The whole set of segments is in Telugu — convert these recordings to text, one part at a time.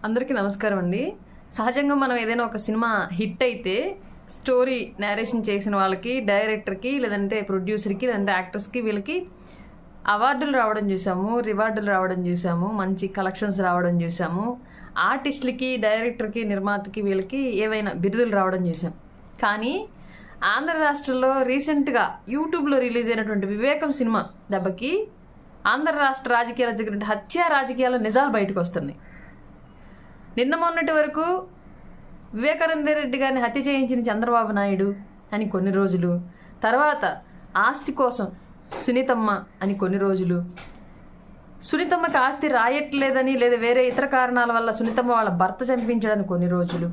అందరికీ నమస్కారం అండి. సహజంగా మనం ఏదైనా ఒక సినిమా హిట్ అయితే స్టోరీ నేరేషన్ చేసిన వాళ్ళకి, డైరెక్టర్కి, లేదంటే ప్రొడ్యూసర్కి, లేదంటే యాక్టర్స్కి వీళ్ళకి అవార్డులు రావడం చూసాము, రివార్డులు రావడం చూసాము, మంచి కలెక్షన్స్ రావడం చూసాము. ఆర్టిస్టులకి, డైరెక్టర్కి, నిర్మాతకి వీళ్ళకి ఏవైనా బిరుదులు రావడం చూసాం. కానీ ఆంధ్ర రాష్ట్రంలో రీసెంట్గా యూట్యూబ్లో రిలీజ్ అయినటువంటి వివేకం సినిమా దెబ్బకి ఆంధ్ర రాష్ట్ర రాజకీయాల జరిగిన హత్యా రాజకీయాల నిజాలు బయటకు వస్తున్నాయి. నిన్న మొన్నటి వరకు వివేకానంద రెడ్డి గారిని హత్య చేయించిన చంద్రబాబు నాయుడు అని కొన్ని రోజులు, తర్వాత ఆస్తి కోసం సునీతమ్మ అని కొన్ని రోజులు, సునీతమ్మకి ఆస్తి రాయట్లేదని లేదా వేరే ఇతర కారణాల వల్ల సునీతమ్మ వాళ్ళ భర్త చంపించడానికి కొన్ని రోజులు,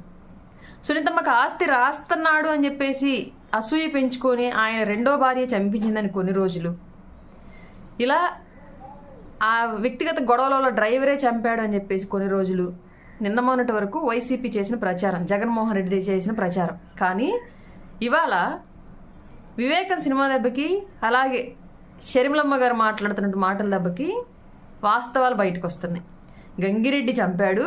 సునీతమ్మకి ఆస్తి రాస్తున్నాడు అని చెప్పేసి అసూయ పెంచుకొని ఆయన రెండో భార్య చంపించిందని కొన్ని రోజులు, ఇలా ఆ వ్యక్తిగత గొడవలలో డ్రైవరే చంపాడు అని చెప్పేసి కొన్ని రోజులు, నిన్న మొన్నటి వరకు వైసీపీ చేసిన ప్రచారం, జగన్మోహన్ రెడ్డి చేసిన ప్రచారం. కానీ ఇవాళ వివేకం సినిమా దెబ్బకి, అలాగే షర్మిలమ్మ గారు మాట్లాడుతున్నట్టు మాటల దెబ్బకి వాస్తవాలు బయటకు వస్తున్నాయి. గంగిరెడ్డి చంపాడు,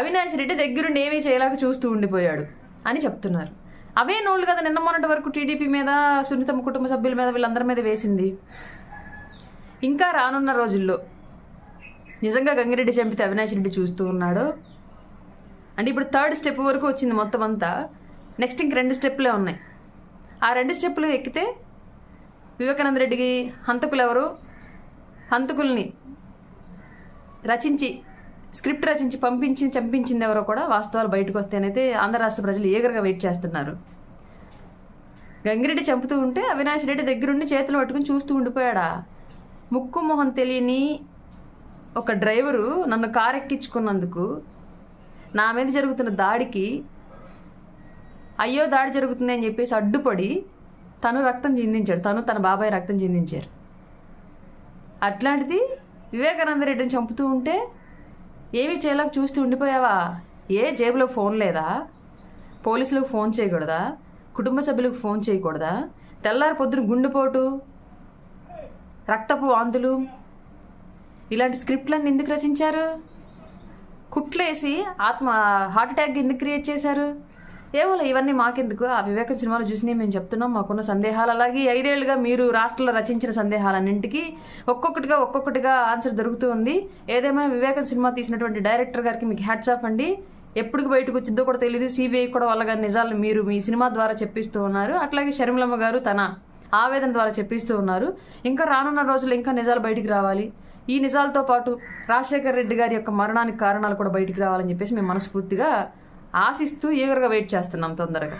అవినాష్ రెడ్డి దగ్గరుండి ఏమీ చేయలేక చూస్తూ ఉండిపోయాడు అని చెప్తున్నారు. అవే నోళ్ళు కదా నిన్న మొన్నటి వరకు టీడీపీ మీద, సునీతమ్మ కుటుంబ సభ్యుల మీద, వీళ్ళందరి మీద వేసింది. ఇంకా రానున్న రోజుల్లో నిజంగా గంగిరెడ్డి చంపితే అవినాష్ రెడ్డి చూస్తూ ఉన్నాడు అంటే ఇప్పుడు 3rd స్టెప్ వరకు వచ్చింది మొత్తం అంతా. నెక్స్ట్ ఇంక 2 స్టెప్లే ఉన్నాయి. ఆ 2 స్టెప్పులు ఎక్కితే వివేకానంద రెడ్డికి హంతకులు ఎవరు, హంతకుల్ని రచించి స్క్రిప్ట్ రచించి పంపించి చంపించింది ఎవరో కూడా వాస్తవాలు బయటకు వస్తాయనైతే ఆంధ్ర రాష్ట్ర ప్రజలు ఈగర్గా వెయిట్ చేస్తున్నారు. గంగిరెడ్డి చంపుతూ ఉంటే అవినాష్ రెడ్డి దగ్గరుండి చేతులు పట్టుకుని చూస్తూ ఉండిపోయాడా? ముక్కు మొహం తెలియని ఒక డ్రైవరు నన్ను కారు ఎక్కించుకున్నందుకు నా మీద జరుగుతున్న దాడికి అయ్యో దాడి జరుగుతుంది అని చెప్పేసి అడ్డుపడి తను రక్తం చిందించాడు, తన బాబాయ్ రక్తం చిందించారు. అట్లాంటిది వివేకానంద రెడ్డిని చంపుతూ ఉంటే ఏమీ చేయలేక చూస్తూ ఉండిపోయావా? ఏ జేబులో ఫోన్ లేదా? పోలీసులకు ఫోన్ చేయకూడదా? కుటుంబ సభ్యులకు ఫోన్ చేయకూడదా? తెల్లారి పొద్దున గుండెపోటు, రక్తపు వాంతులు, ఇలాంటి స్క్రిప్ట్లన్నీ ఎందుకు రచించారు? కుట్లేసి హార్ట్ అటాక్ ఎందుకు క్రియేట్ చేశారు? ఏవోలే ఇవన్నీ మాకెందుకు? ఆ వివేకం సినిమాలో చూసినవి మేము చెప్తున్నాం, మాకున్న సందేహాలు. అలాగే 5 ఏళ్లుగా మీరు రాష్ట్రంలో రచించిన సందేహాలన్నింటికి ఒక్కొక్కటిగా ఆన్సర్ దొరుకుతూ ఉంది. ఏదేమైనా వివేకం సినిమా తీసినటువంటి డైరెక్టర్ గారికి మీకు హ్యాట్స్ ఆఫ్ అండి. ఎప్పుడు బయటకు వచ్చిందో కూడా తెలియదు. సిబిఐ కూడా వాళ్ళ గారి నిజాలు మీరు మీ సినిమా ద్వారా చెప్పిస్తూ ఉన్నారు. అట్లాగే షర్మిలమ్మ గారు తన ఆవేదన ద్వారా చెప్పిస్తూ ఉన్నారు. ఇంకా రానున్న రోజుల్లో ఇంకా నిజాలు బయటికి రావాలి. ఈ నిజాలతో పాటు రాజశేఖర రెడ్డి గారి యొక్క మరణానికి కారణాలు కూడా బయటికి రావాలని చెప్పేసి మేము మనస్ఫూర్తిగా ఆశిస్తూ ఈగర్గా వెయిట్ చేస్తున్నాం తొందరగా.